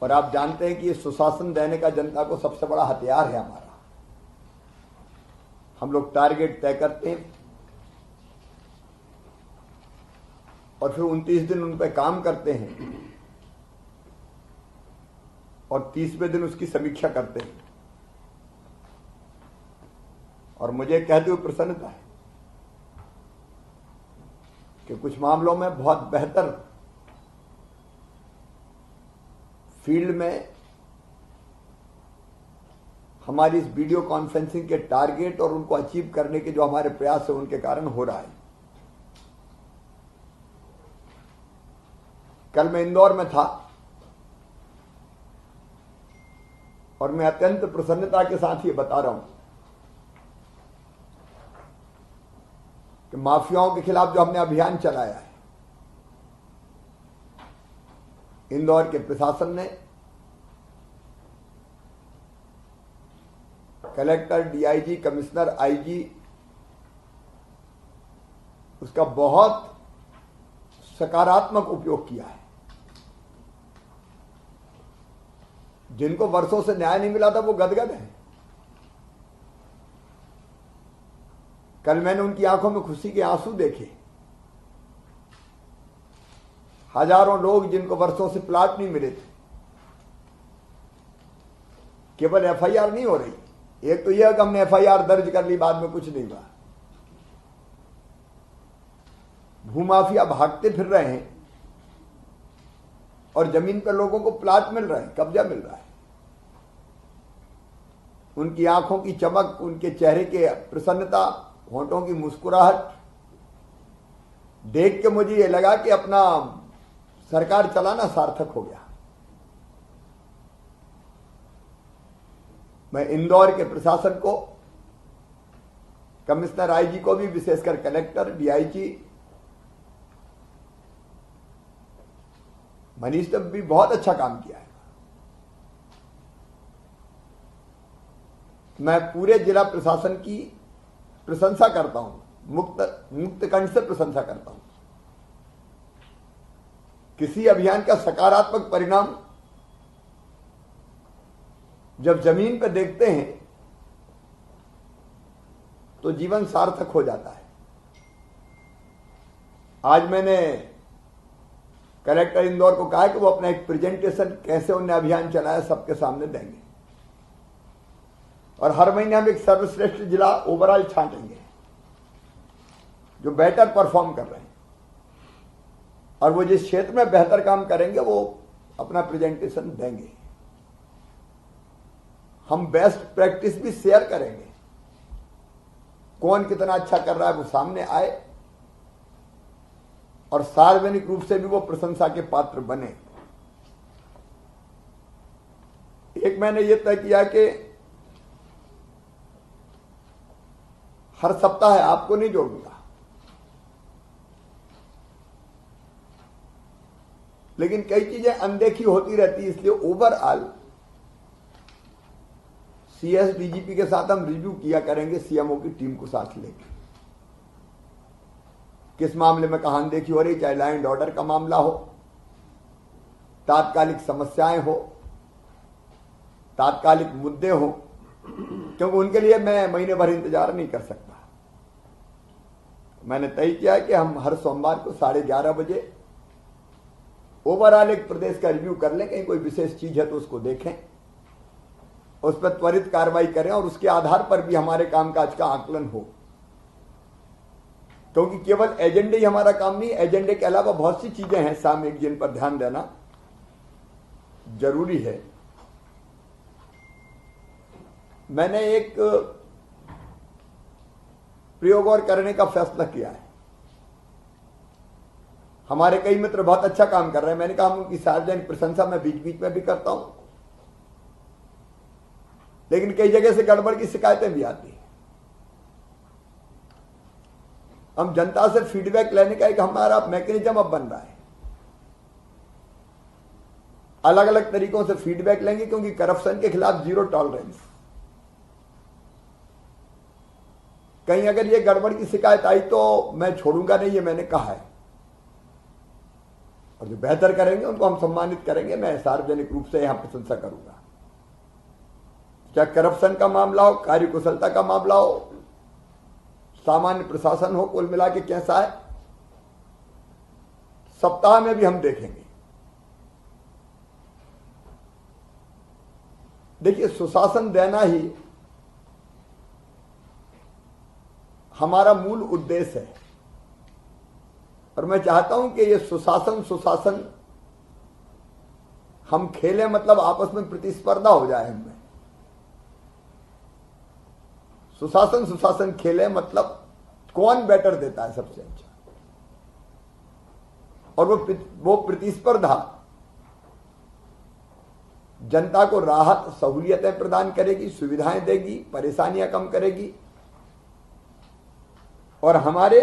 और आप जानते हैं कि ये सुशासन देने का जनता को सबसे बड़ा हथियार है हमारा। हम लोग टारगेट तय करते हैं और फिर 29 दिन उन पर काम करते हैं और 30वें दिन उसकी समीक्षा करते हैं। और मुझे कहते हुए प्रसन्नता है कि कुछ मामलों में बहुत बेहतर फील्ड में हमारी इस वीडियो कॉन्फ्रेंसिंग के टारगेट और उनको अचीव करने के जो हमारे प्रयास है उनके कारण हो रहा है। कल मैं इंदौर में था और मैं अत्यंत प्रसन्नता के साथ ये बता रहा हूं कि माफियाओं के खिलाफ जो हमने अभियान चलाया है, इंदौर के प्रशासन ने, कलेक्टर, डीआईजी, कमिश्नर, आईजी, उसका बहुत सकारात्मक उपयोग किया है। जिनको वर्षों से न्याय नहीं मिला था वो गदगद है। कल मैंने उनकी आंखों में खुशी के आंसू देखे। हजारों लोग जिनको वर्षों से प्लाट नहीं मिले थे, केवल एफआईआर नहीं हो रही। एक तो यह कि हमने एफआईआर दर्ज कर ली, बाद में कुछ नहीं हुआ। भूमाफिया भागते फिर रहे हैं और जमीन पर लोगों को प्लाट मिल रहे हैं, कब्जा मिल रहा है। उनकी आंखों की चमक, उनके चेहरे के प्रसन्नता, होंठों की मुस्कुराहट देख के मुझे ये लगा कि अपना सरकार चलाना सार्थक हो गया। मैं इंदौर के प्रशासन को, कमिश्नर, आईजी को भी, विशेषकर कलेक्टर, डीआईजी, मनीष ने भी बहुत अच्छा काम किया है। मैं पूरे जिला प्रशासन की प्रशंसा करता हूं, मुक्त कंठ से प्रशंसा करता हूं। किसी अभियान का सकारात्मक परिणाम जब जमीन पर देखते हैं तो जीवन सार्थक हो जाता है। आज मैंने कलेक्टर इंदौर को कहा कि वो अपना एक प्रेजेंटेशन कैसे उन्होंने अभियान चलाया सबके सामने देंगे और हर महीने हम एक सर्वश्रेष्ठ जिला ओवरऑल छांटेंगे जो बेटर परफॉर्म कर रहे हैं, और वो जिस क्षेत्र में बेहतर काम करेंगे वो अपना प्रेजेंटेशन देंगे। हम बेस्ट प्रैक्टिस भी शेयर करेंगे। कौन कितना अच्छा कर रहा है वो सामने आए और सार्वजनिक रूप से भी वो प्रशंसा के पात्र बने। एक मैंने ये तय किया कि हर सप्ताह आपको नहीं जोड़ूंगा, लेकिन कई चीजें अनदेखी होती रहती है, इसलिए ओवरऑल सीएस डीजीपी के साथ हम रिव्यू किया करेंगे, सीएमओ की टीम को साथ लेकर। किस मामले में कहां अनदेखी हो रही, चाहे लॉ एंड ऑर्डर का मामला हो, तात्कालिक समस्याएं हो, तात्कालिक मुद्दे हो, क्योंकि उनके लिए मैं महीने भर इंतजार नहीं कर सकता। मैंने तय किया कि हम हर सोमवार को 11:30 बजे ओवरऑल एक प्रदेश का रिव्यू कर लें। कहीं कोई विशेष चीज है तो उसको देखें, उस पर त्वरित कार्रवाई करें और उसके आधार पर भी हमारे कामकाज का आकलन हो। क्योंकि केवल एजेंडे ही हमारा काम नहीं, एजेंडे के अलावा बहुत सी चीजें हैं सामयिक जिन पर ध्यान देना जरूरी है। मैंने एक प्रयोग और करने का फैसला किया है। हमारे कई मित्र बहुत अच्छा काम कर रहे हैं, मैंने कहा हम उनकी सार्वजनिक प्रशंसा मैं बीच बीच में भी करता हूं, लेकिन कई जगह से गड़बड़ की शिकायतें भी आती हैं। हम जनता से फीडबैक लेने का एक हमारा मैकेनिज्म अब बन रहा है। अलग अलग तरीकों से फीडबैक लेंगे, क्योंकि करप्शन के खिलाफ जीरो टॉलरेंस। कहीं अगर ये गड़बड़ की शिकायत आई तो मैं छोड़ूंगा नहीं, ये मैंने कहा है। और जो बेहतर करेंगे उनको हम सम्मानित करेंगे। मैं सार्वजनिक रूप से यहां प्रशंसा करूंगा। चाहे करप्शन का मामला हो, कार्यकुशलता का मामला हो, सामान्य प्रशासन हो, कुल मिला के कैसा है, सप्ताह में भी हम देखेंगे। देखिए, सुशासन देना ही हमारा मूल उद्देश्य है और मैं चाहता हूं कि ये सुशासन हम खेलें, मतलब आपस में प्रतिस्पर्धा हो जाए हमें। सुशासन खेले मतलब कौन बेटर देता है सबसे अच्छा, और वो प्रतिस्पर्धा जनता को राहत सहूलियतें प्रदान करेगी, सुविधाएं देगी, परेशानियां कम करेगी और हमारे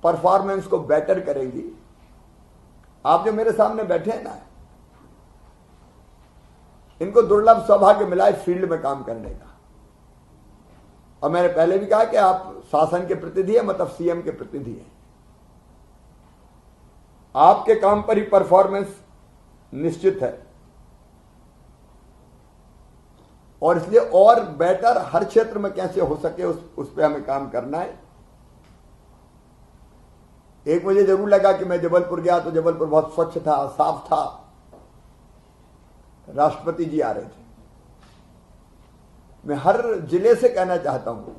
परफॉर्मेंस को बेटर करेगी। आप जो मेरे सामने बैठे हैं ना, इनको दुर्लभ सौभाग्य मिला है फील्ड में काम करने का। और मैंने पहले भी कहा कि आप शासन के प्रतिनिधि हैं, मतलब सीएम के प्रतिनिधि हैं। आपके काम पर ही परफॉर्मेंस निश्चित है और इसलिए और बेटर हर क्षेत्र में कैसे हो सके उस पर हमें काम करना है। एक मुझे जरूर लगा कि मैं जबलपुर गया तो जबलपुर बहुत स्वच्छ था, साफ था, राष्ट्रपति जी आ रहे थे। मैं हर जिले से कहना चाहता हूं,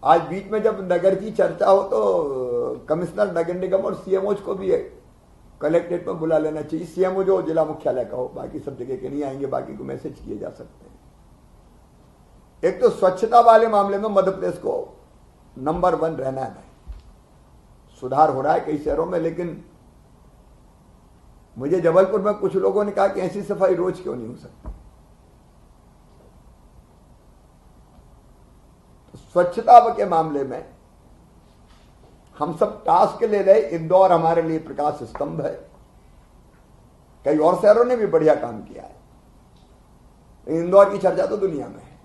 आज बीच में जब नगर की चर्चा हो तो कमिश्नर नगर निगम और सीएमओ को भी कलेक्ट्रेट में बुला लेना चाहिए। सीएमओ जो जिला मुख्यालय का हो, बाकी सब जगह के नहीं आएंगे, बाकी को मैसेज किए जा सकते हैं। एक तो स्वच्छता वाले मामले में मध्य प्रदेश को नंबर 1 रहना है भाई। सुधार हो रहा है कई शहरों में, लेकिन मुझे जबलपुर में कुछ लोगों ने कहा कि ऐसी सफाई रोज क्यों नहीं हो सकती। तो स्वच्छता के मामले में हम सब टास्क ले रहे। इंदौर हमारे लिए प्रकाश स्तंभ है, कई और शहरों ने भी बढ़िया काम किया है। इंदौर की चर्चा तो दुनिया में है।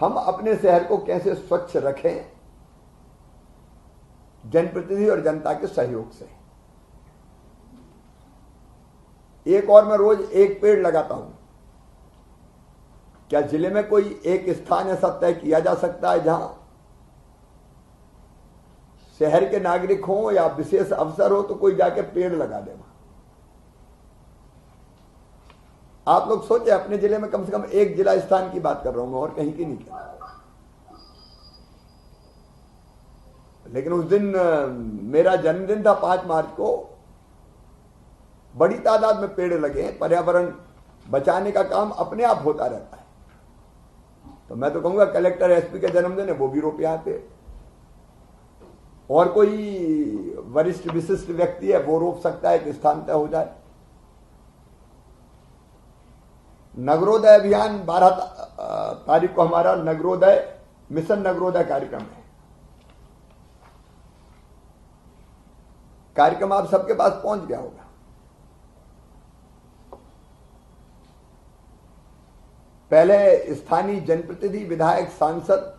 हम अपने शहर को कैसे स्वच्छ रखें, जनप्रतिनिधि और जनता के सहयोग से। एक और मैं रोज एक पेड़ लगाता हूं। क्या जिले में कोई एक स्थान ऐसा तय किया जा सकता है जहां शहर के नागरिक हो या विशेष अवसर हो तो कोई जाके पेड़ लगा दे? आप लोग सोचे, अपने जिले में कम से कम एक जिला स्थान की बात कर रहा हूं मैं, और कहीं की नहीं कर रहा। लेकिन उस दिन मेरा जन्मदिन था 5 मार्च को, बड़ी तादाद में पेड़ लगे। पर्यावरण बचाने का काम अपने आप होता रहता है। तो मैं तो कहूंगा कलेक्टर एसपी का जन्मदिन है, वो भी रोपे आते, और कोई वरिष्ठ विशिष्ट व्यक्ति है वो रोप सकता है कि स्थान तय हो जाए। नगरोदय अभियान 12 तारीख को हमारा नगरोदय मिशन नगरोदय कार्यक्रम है। कार्यक्रम आप सबके पास पहुंच गया होगा। पहले स्थानीय जनप्रतिनिधि, विधायक, सांसद,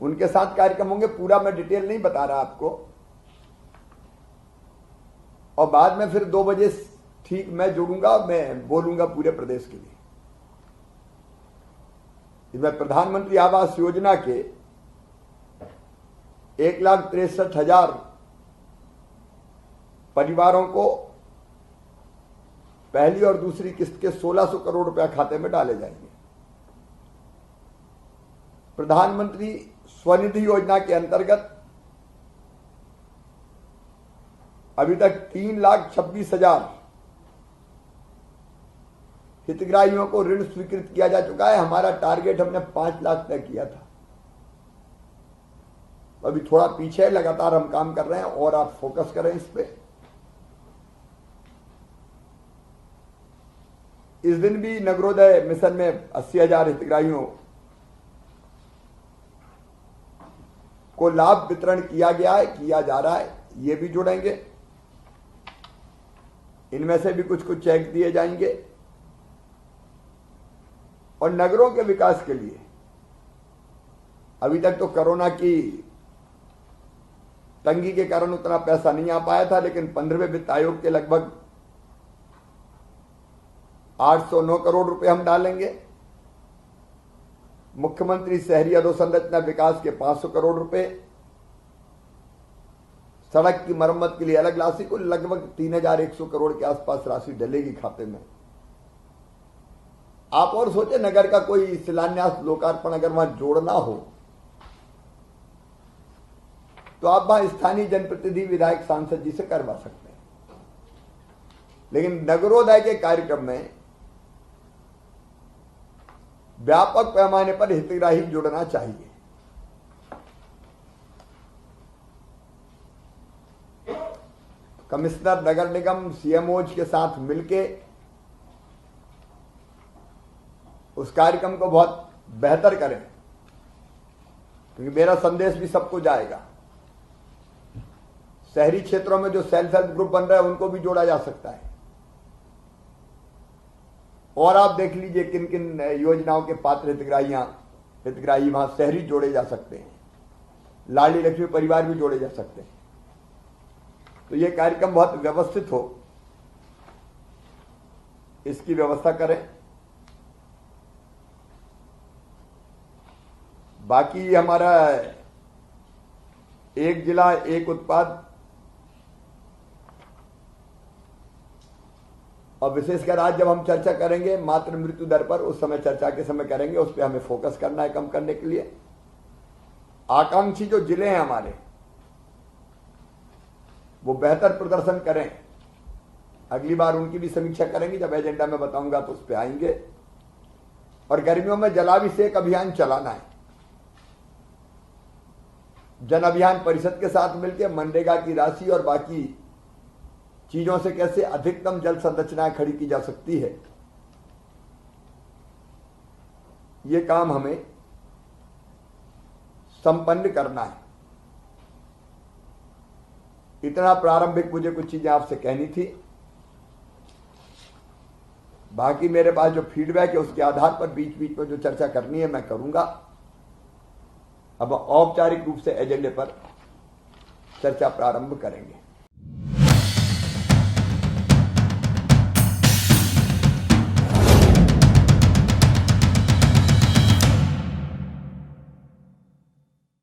उनके साथ कार्यक्रम होंगे। पूरा मैं डिटेल नहीं बता रहा आपको। और बाद में फिर 2 बजे ठीक मैं जुड़ूंगा, मैं बोलूंगा पूरे प्रदेश के लिए। इसमें प्रधानमंत्री आवास योजना के 1,63,000 परिवारों को पहली और दूसरी किस्त के 1600 करोड़ रुपया खाते में डाले जाएंगे। प्रधानमंत्री स्वनिधि योजना के अंतर्गत अभी तक 3,26,000 हितग्राहियों को ऋण स्वीकृत किया जा चुका है। हमारा टारगेट हमने 5 लाख तय किया था। अभी थोड़ा पीछे, लगातार हम काम कर रहे हैं और आप फोकस करें इस पे। इस दिन भी नगरोदय मिशन में 80,000 हितग्राहियों को लाभ वितरण किया गया है, किया जा रहा है। ये भी जुड़ेंगे, इनमें से भी कुछ कुछ चेक दिए जाएंगे। और नगरों के विकास के लिए अभी तक तो कोरोना की तंगी के कारण उतना पैसा नहीं आ पाया था, लेकिन 15वें वित्त आयोग के लगभग 809 करोड़ रुपए हम डालेंगे। मुख्यमंत्री शहरी अधोसंरचना विकास के 500 करोड़ रुपए, सड़क की मरम्मत के लिए अलग राशि, को लगभग 3100 करोड़ के आसपास राशि डलेगी खाते में। आप और सोचे, नगर का कोई शिलान्यास लोकार्पण अगर वहां जोड़ना हो तो आप वहां स्थानीय जनप्रतिनिधि विधायक सांसद जी से करवा सकते हैं, लेकिन नगरोदय के कार्यक्रम में व्यापक पैमाने पर हितग्राही जुड़ना चाहिए। कमिश्नर नगर निगम सीएमओज के साथ मिलके उस कार्यक्रम को बहुत बेहतर करें, क्योंकि मेरा संदेश भी सबको जाएगा। शहरी क्षेत्रों में जो सेल्फ हेल्प ग्रुप बन रहा है उनको भी जोड़ा जा सकता है। और आप देख लीजिए किन किन योजनाओं के पात्र हितग्राही वहां शहरी जोड़े जा सकते हैं, लाडली लक्ष्मी परिवार भी जोड़े जा सकते हैं। तो ये कार्यक्रम बहुत व्यवस्थित हो, इसकी व्यवस्था करें। बाकी हमारा एक जिला एक उत्पाद और विशेषकर आज जब हम चर्चा करेंगे मातृ मृत्यु दर पर, उस समय चर्चा के समय करेंगे, उस पर हमें फोकस करना है कम करने के लिए। आकांक्षी जो जिले हैं हमारे, वो बेहतर प्रदर्शन करें। अगली बार उनकी भी समीक्षा करेंगे, जब एजेंडा में बताऊंगा तो उस पर आएंगे। और गर्मियों में जलाभिषेक अभियान चलाना है। जन अभियान परिषद के साथ मिलकर मनरेगा की राशि और बाकी चीजों से कैसे अधिकतम जल संरचनाएं खड़ी की जा सकती है, ये काम हमें संपन्न करना है। इतना प्रारंभिक मुझे कुछ चीजें आपसे कहनी थी। बाकी मेरे पास जो फीडबैक है उसके आधार पर बीच बीच में जो चर्चा करनी है मैं करूंगा। अब औपचारिक रूप से एजेंडे पर चर्चा प्रारंभ करेंगे।